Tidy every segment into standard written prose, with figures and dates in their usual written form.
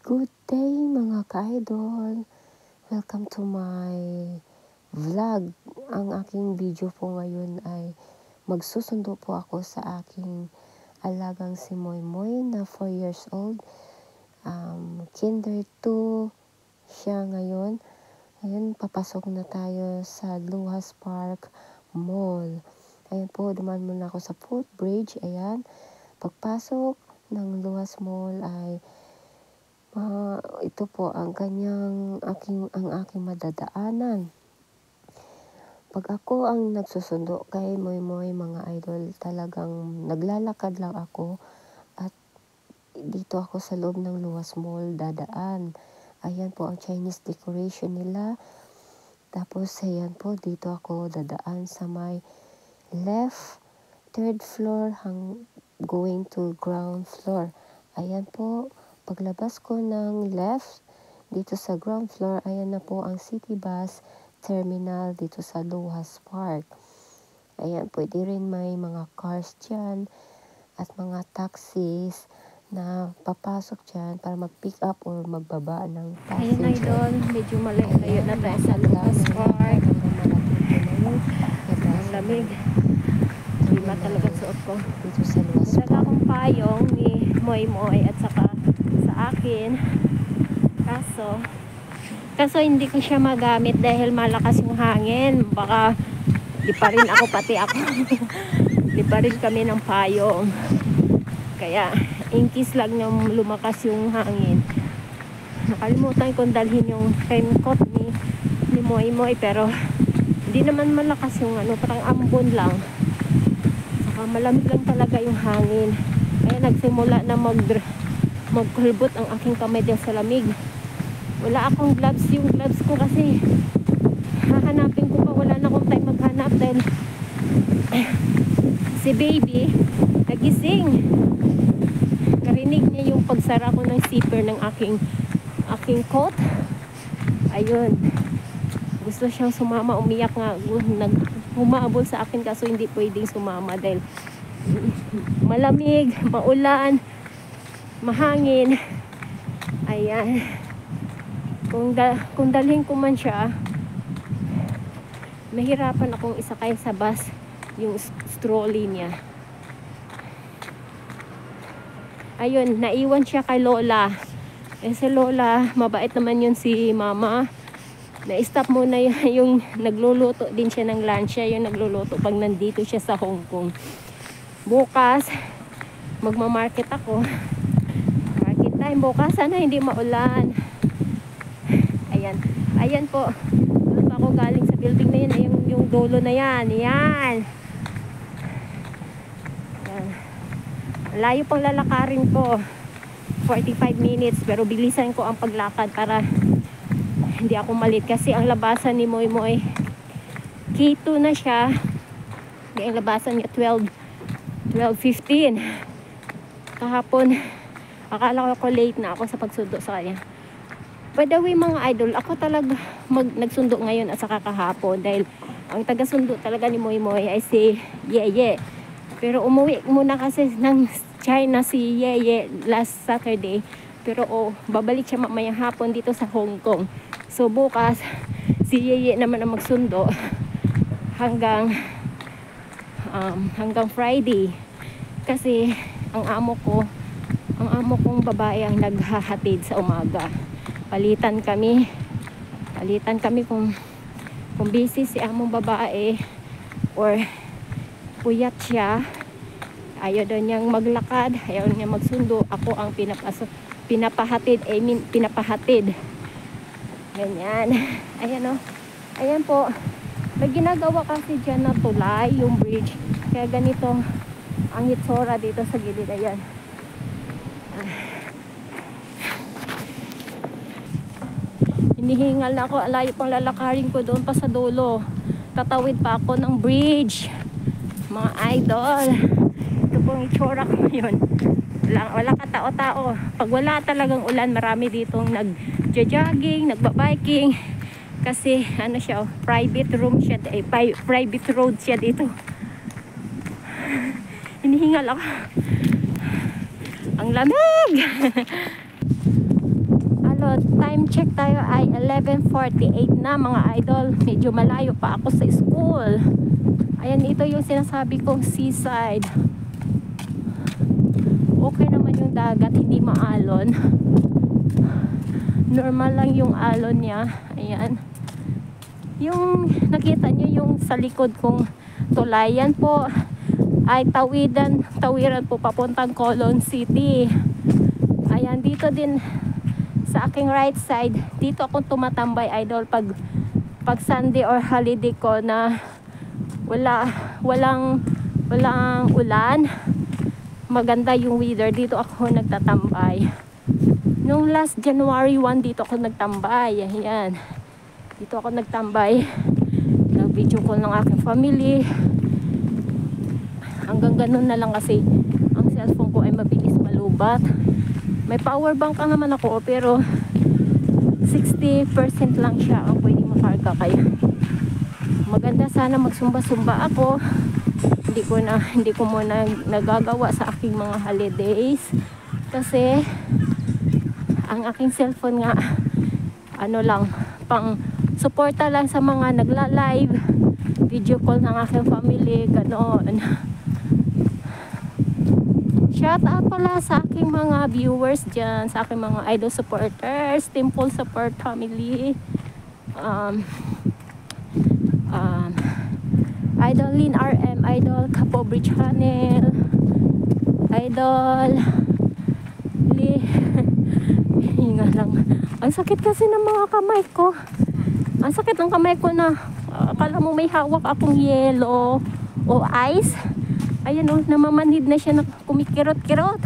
Good day mga ka-idol! Welcome to my vlog. Ang aking video po ngayon ay magsusundo po ako sa aking alagang si Moy Moy na 4 years old. Kinder 2 siya ngayon. Ayun, papasok na tayo sa Luhas Park Mall. Ayun po, dumaan muna ako sa footbridge. Ayan, pagpasok ng Luhas Mall ay ito po ang aking madadaanan. Pag ako ang nagsusundo kay Moy Moy mga idol, talagang naglalakad lang ako at dito ako sa loob ng Luhas Mall dadaan. Ayan po ang Chinese decoration nila. Tapos ayan po, dito ako dadaan sa may left, third floor going to ground floor. Ayan po, paglabas ko ng left, dito sa ground floor, ayan na po ang city bus terminal dito sa Luhas Park. Ayan, pwede rin may mga cars dyan at mga taxis na papasok dyan para mag-pick up or magbaba ng passenger. Ayun idol, medyo malayo na tayo sa Luhas Park. Ang lamig. Lima talaga suot ko. Dito sa Luhas Nagdala Park. akong payong ni Moy Moy at saka sa akin. Kaso hindi ko siya magamit dahil malakas yung hangin. Baka di pa rin ako, pati ako. Di pa rin kami ng payong. Kaya in case lang na lumakas yung hangin. Nakalimutan kong dalhin yung raincoat ni Moy Moy, pero hindi naman malakas yung parang ambon lang. Saka malamig lang talaga yung hangin. Kaya nagsimula na magkulbot ang aking kamay dyan sa lamig. Wala akong gloves. Yung gloves ko kasi hahanapin ko pa. Wala na akong time maghanap dahil si baby nagising. Narinig niya yung pagsara ko ng zipper ng aking coat. Ayun, gusto siyang sumama, umiyak nga, humabol sa akin kaso hindi pwedeng sumama dahil malamig, maulan, mahangin. Ayan, kung dalhin ko man siya, mahirapan akong isakay sa bus yung strolley niya. Ayun, naiwan siya kay Lola. Si Lola, mabait naman yun si Mama. Na-stop muna yung nagluluto din siya ng lunch. Siya yung nagluluto pag nandito siya sa Hong Kong. Bukas, magmamarket ako. Market time bukas. Sana hindi maulan. Ayan. Ayan po. Doon pa ako galing sa building na yun. Yung dulo na yan. Yan. Layo pang lalakarin ko. 45 minutes. Pero bilisan ko ang paglakad para hindi ako malit. Kasi ang labasan ni Moy Moy, K2 na siya. Ang labasan niya 12:15. Kahapon, akala ko late na ako sa pagsundo sa kanya. By the way mga idol, ako talaga nagsundo ngayon at saka kahapon. Dahil ang taga-sundo talaga ni Moy Moy ay si Yeye. Pero umuwi muna kasi ng China si Yeye last Saturday. Pero babalik siya mamayang hapon dito sa Hong Kong. So bukas, si Yeye naman ang magsundo hanggang Friday. Kasi ang amo kong babae ang naghahatid sa umaga. Palitan kami kung busy si among babae or puyat siya, ayaw daw niyang maglakad, ayaw niya magsundo. Ako ang pinapahatid. Ganyan. Ayan o. Ayan po. May ginagawa kasi dyan na tulay, yung bridge. Kaya ganito ang hitsura dito sa gilid. Ayan. Hinihingal na ako. Alayo pang lalakarin ko doon pa sa dulo. Tatawid pa ako ng bridge. Mga idol, ito pong itsura ko ngayon. Wala ka tao-tao. Pag wala talagang ulan, marami ditong nagja-jogging, nagba-biking. Kasi siya, private road siya dito. Hinihingal ako. Ang lamig. So, time check tayo ay 11:48 na mga idol. Medyo malayo pa ako sa school. Ayan, ito yung sinasabi kong seaside. Okay naman yung dagat, hindi maalon. Normal lang yung alon niya. Ayan. Yung nakita nyo yung sa likod kong tulayan po ay tawiran po papuntang Colon City. Ayan, dito din sa aking right side, dito ako tumatambay idol pag Sunday or holiday ko na walang ulan, maganda yung weather, dito ako nagtatambay. Nung last January 1 dito ako nagtambay. Ayan, dito ako nagtambay, nag-video call ng aking family. Hanggang ganun na lang kasi ang cellphone ko ay mabilis malubat. May power bank ka naman ako pero 60% lang siya ang pwedeng makarga, kaya maganda sana magsumba-sumba ako. Hindi ko muna nagagawa sa aking mga holidays kasi ang aking cellphone nga ano lang, pang suporta lang sa mga nagla-live, video call ng aking family, ganoon. Shout out pala sa aking mga viewers dyan, sa aking mga idol supporters, Temple Support Family, Idol Lin RM, Idol Kapobre Channel, Idol hinga lang. Ang sakit kasi ng mga kamay ko. Ang sakit ng kamay ko na akala mo may hawak akong yelo o ice. Ayan o, namamanhid na siya, na kumikirot-kirot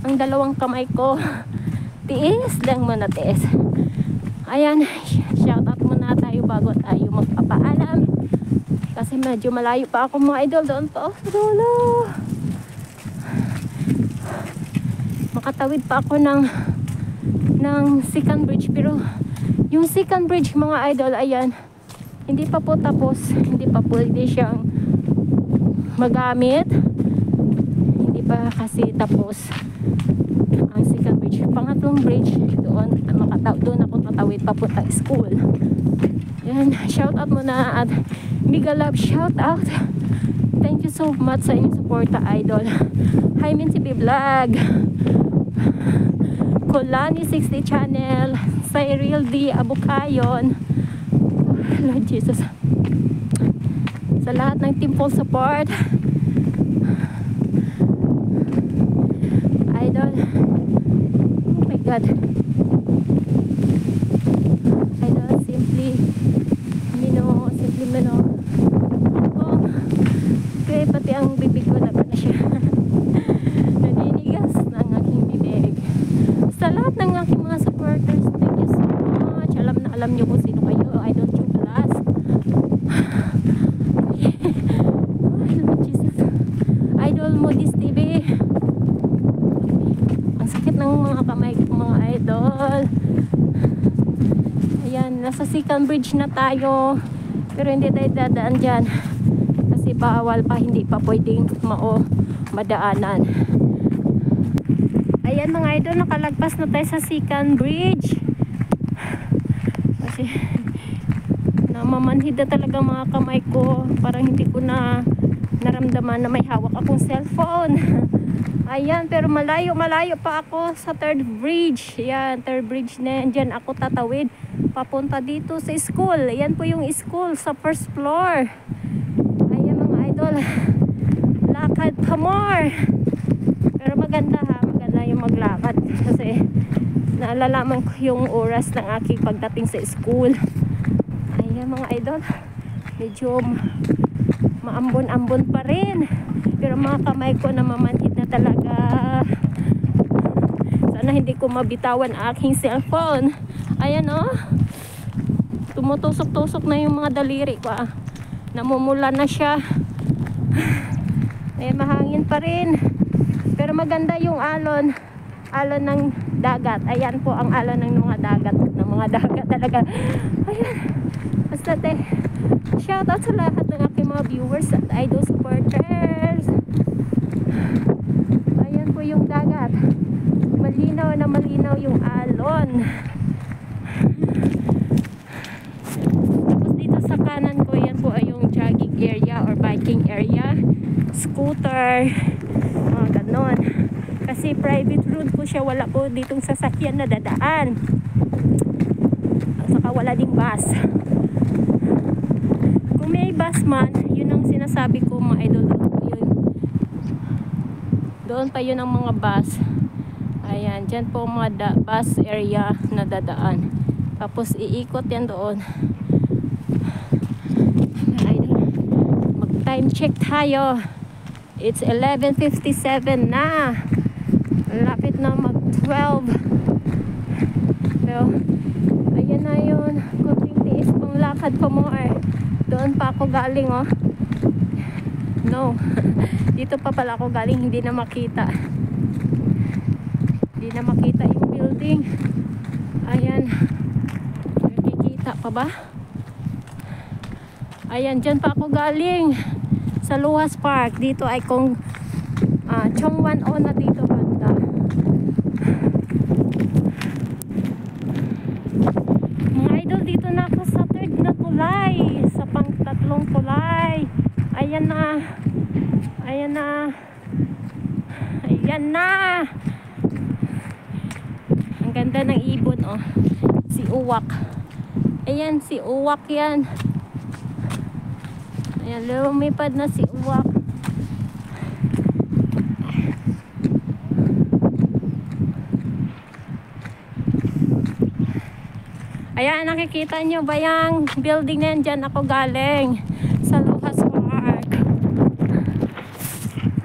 ang dalawang kamay ko. Tiis lang muna, tiis. Ayan, shoutout muna tayo bago tayo magpapaalam. Kasi medyo malayo pa ako mga idol, doon pa sa dulo. Makatawid pa ako ng second bridge, pero yung second bridge mga idol, ayan, hindi pa po tapos, hindi pa pwede siyang magamit, hindi pa kasi tapos ang second bridge. Pangatlong bridge, doon ako tatawid papunta school. Yan, shout out muna at mega love shout out. Thank you so much sa inyong suporta idol. Hymen TV Vlog, Colani 60 Channel, Cyril D Abukayon, Lord Jesus, sa lahat ng Temple support idol. Oh my God, idol, simply Mino. Oh, okay, pati ang bibig ko na siya naninigas ng aking bibig. Sa lahat ng aking mga supporters, thank you so much. Alam nyo kung sino kayo, Idol Chupalas. Lord Jesus, Idol Modis TV. Ang sakit ng mga kamay ko mga idol. Ayan, nasa second bridge na tayo, pero hindi tayo dadaan dyan kasi bawal pa, hindi pa pwedeng madaanan. Ayan mga idol, nakalagpas na tayo sa second bridge kasi namamanhid na talaga mga kamay ko, parang hindi ko na naramdaman na may hawak akong cellphone. Ayan, pero malayo pa ako sa third bridge. Ayan, third bridge na yan, dyan ako tatawid papunta dito sa school. Ayan po yung school sa first floor. Ayan mga idol, lakad pa more, pero maganda yung maglakad kasi naalalaman ko yung oras ng aking pagdating sa school. Ayan mga idol, medyo maambon-ambon pa rin, pero mga kamay ko namamanhid na talaga. Sana hindi ko mabitawan aking cellphone. Ayan oh, tumutusok-tusok na yung mga daliri ko, namumula na siya. Ayan, mahangin pa rin, pero maganda yung alon ng dagat. Ayan po ang alon ng mga dagat talaga. Ayan, basta shout out sa lahat ng aking mga viewers at idol supporters. Ayan po yung dagat, malinaw na malinaw yung alon. kanan ko, yan po ay yung jogging area or biking area, scooter, mga ganon. Kasi private road po siya, wala po ditong sasakyan na dadaan. At saka wala ding bus. Kung may bus man, yun ang sinasabi ko mga idol, doon pa yun ang mga bus. Ayan, dyan po mga bus area na dadaan. Tapos iikot yan doon. Mag time check tayo. It's 11:57 na. Lapit na mag 12. Pero ayan na yun, kunting tiis pang lakad pa mo doon pa ako galing no. Dito pa pala ako galing, hindi na makita yung building. Ayan, nakikita pa ba? Ayan, dyan pa ako galing sa Luas Park. Dito ay kung Chong 10 na dito banda. Mga idol, dito na ako sa 3rd na tulay, sa pang-3 tulay. Ayan na. Ayan na. Ayan na. Ang ganda ng ibon si Uwak. Ayan si Uwak yan. Ayan, lumipad na si Uwak. Ayan, nakikita nyo ba yung building na yan? Dyan ako galing sa Luas Park.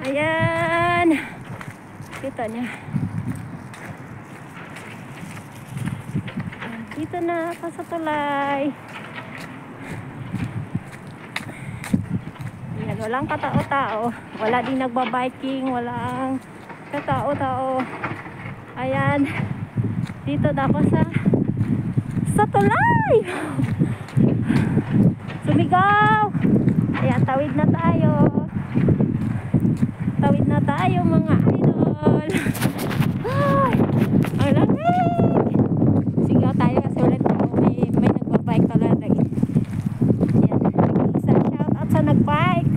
Ayan, kita nyo. Dito na ako sa tulay. Ayan, walang katao-tao. Wala din nagbabiking. Walang katao-tao. Ayan, dito na ako sa tulay. Sumigaw. Ayan, tawid na tayo. Tawid na tayo mga idol. Ay, ang lamig. Sigaw tayo kasi ulit tao. May nagbabike talaga. Ayan, nag-iisa shout out sa nagbike.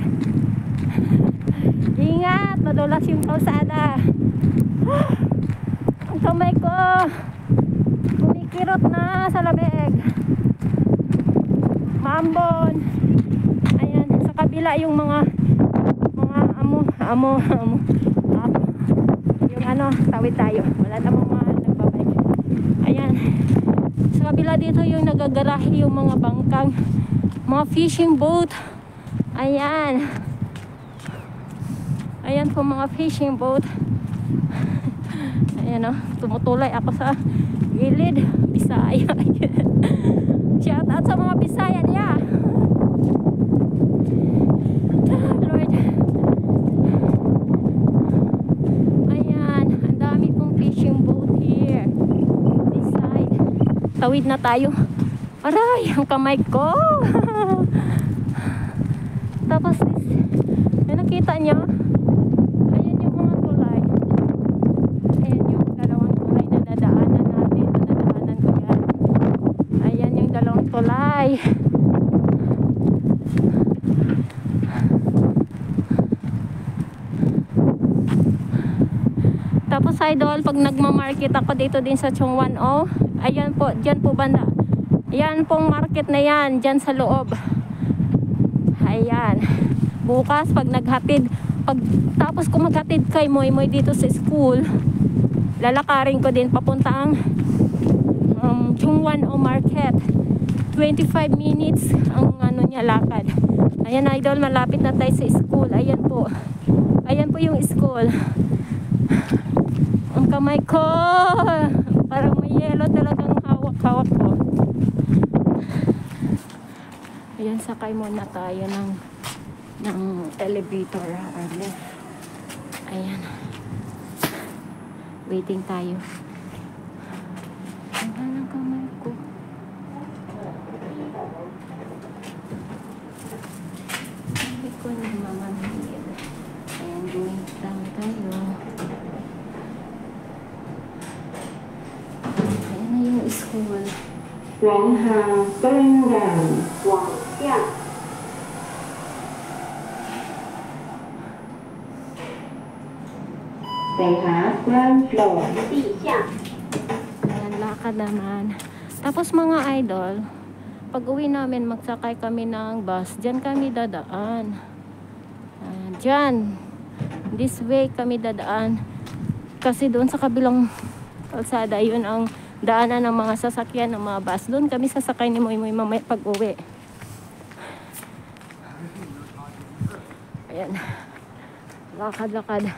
Ingat, madulas yung kalsada. Ang kamay ko kumikirot na sa lamig. Maambon. Ayan, sa kabila yung mga amo. Yung tawid tayo. Wala namang mga nagbabike. Ayan. Sa kabila dito yung nagagarahe yung mga bangkang, mga fishing boat. Ayan. Ayan po mga fishing boat. Ayan tumutulay ako sa gilid. Bisaya. Shout out sa mga Bisaya niya. Lord. Ayan, ang dami pong fishing boat here. This side. Tawid na tayo. Aray, ang kamay ko. Tapos nakita nyo? Ayan yung mga tulay. Ayan yung dalawang tulay na dadaanan natin. Nadadaanan ko yan. Ayan yung dalawang tulay. Tapos idol, pag nagmamarket ako dito din sa Chong 10, ayan po, dyan po banda. Ayan pong market na yan, dyan sa loob. Ayan. Bukas, pag naghatid, tapos kung maghatid kay Moy dito sa school, lalakarin ko din papuntang Chong 10 market. 25 minutes ang niya lakad. Ayan idol, malapit na tayo sa school. Ayan po. Ayan po yung school. Ang kamay ko, parang may yelo talagang hawak-hawak ko. Ayan, sakay muna tayo ng elevator. Ayan. Waiting tayo. Ayan ang kamay ko. Hindi ko na mamanhigil. Ayan, going down tayo. Ayan na yung school. 往下 going down 往 Ground floor. Ayan, lakad naman. Tapos mga idol, pag uwi namin, magsakay kami ng bus. Diyan kami dadaan. Ayan, diyan. This way kami dadaan. Kasi doon sa kabilang kalsada, yun ang daanan ng mga sasakyan ng mga bus. Doon kami sasakay ni Moy Moy mamaya pag uwi. Ayan. Lakad-lakad.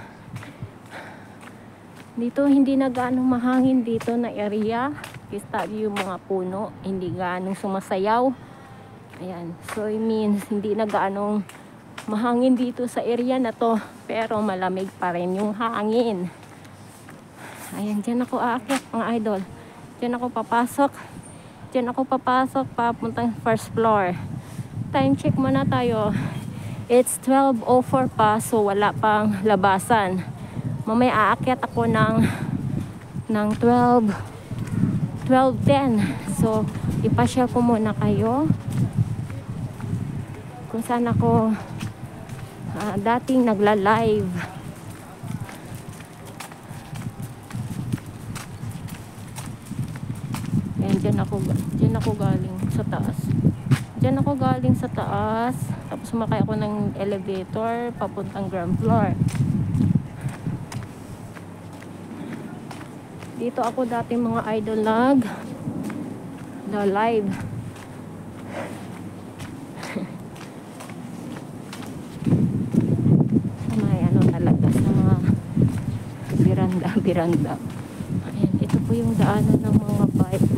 Dito hindi na gaano mahangin dito na area. Kita yung mga puno, hindi gaano sumasayaw. Ayan. So it means hindi na gaano mahangin dito sa area na to, pero malamig pa rin yung hangin. Ayan, dyan ako aakyat mga idol. Dyan ako papasok. Dyan ako papasok papuntang first floor. Time check muna tayo. It's 12:04 pa, so wala pang labasan. Mamaya aakyat ako ng 12:10. So, ipasyal ko muna kayo kung saan ako dating nagla-live. Ayan, dyan ako galing sa taas. Dyan ako galing sa taas. Tapos sumakay ako ng elevator papuntang ground floor. Dito ako dati mga idol live. May ano talaga sa mga biranda. Ayan, ito po yung daanan ng mga bike.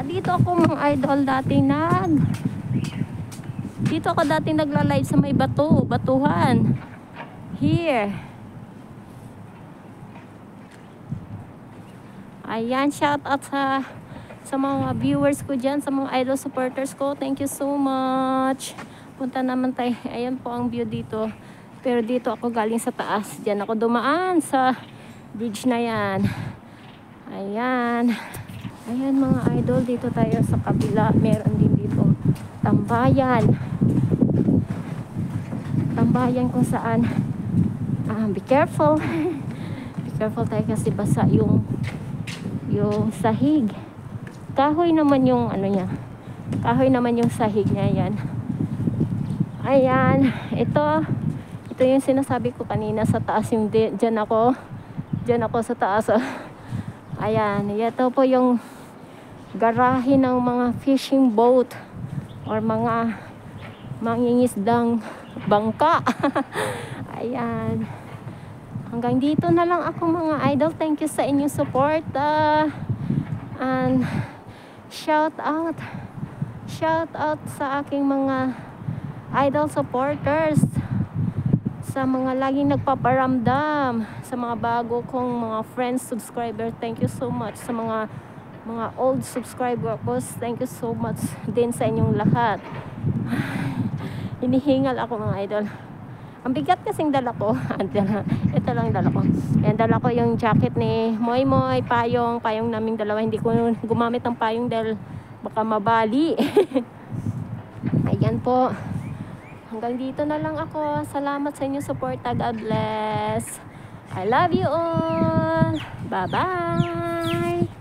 Dito ako mga idol dito ako dating nagla-live sa may batuhan. Here. Ayan, shout out sa mga viewers ko dyan, sa mga idol supporters ko. Thank you so much. Punta naman tayo. Ayan po ang view dito. Pero dito ako galing sa taas. Dyan ako dumaan sa bridge na yan. Ayan. Ayan mga idol, dito tayo sa kabila. Meron din dito tambayan. Tambayan kung saan be careful. Be careful tayo kasi basa yung sahig. Kahoy naman yung ano niya. Kahoy naman yung sahig niya yan. Ayan, ito yung sinasabi ko kanina sa taas yung dyan ako sa taas. Ayan, ito po yung garahe ng mga fishing boat or mga mangingisdang bangka. Ayan. Hanggang dito na lang ako mga idol. Thank you sa inyong support. And shout out sa aking mga idol supporters, sa mga laging nagpaparamdam, sa mga bago kong mga friends, subscriber. Thank you so much. Sa mga old subscriber ko, thank you so much din sa inyong lahat. Hinihingal ako mga idol. Ang bigat kasing dala ko. Ito lang dala ko. Yan, dala ko yung jacket ni Moy Moy, payong naming dalawa. Hindi ko gumamit ng payong dahil baka mabali. Ayan po. Hanggang dito na lang ako. Salamat sa inyong support. God bless. I love you all. Bye-bye.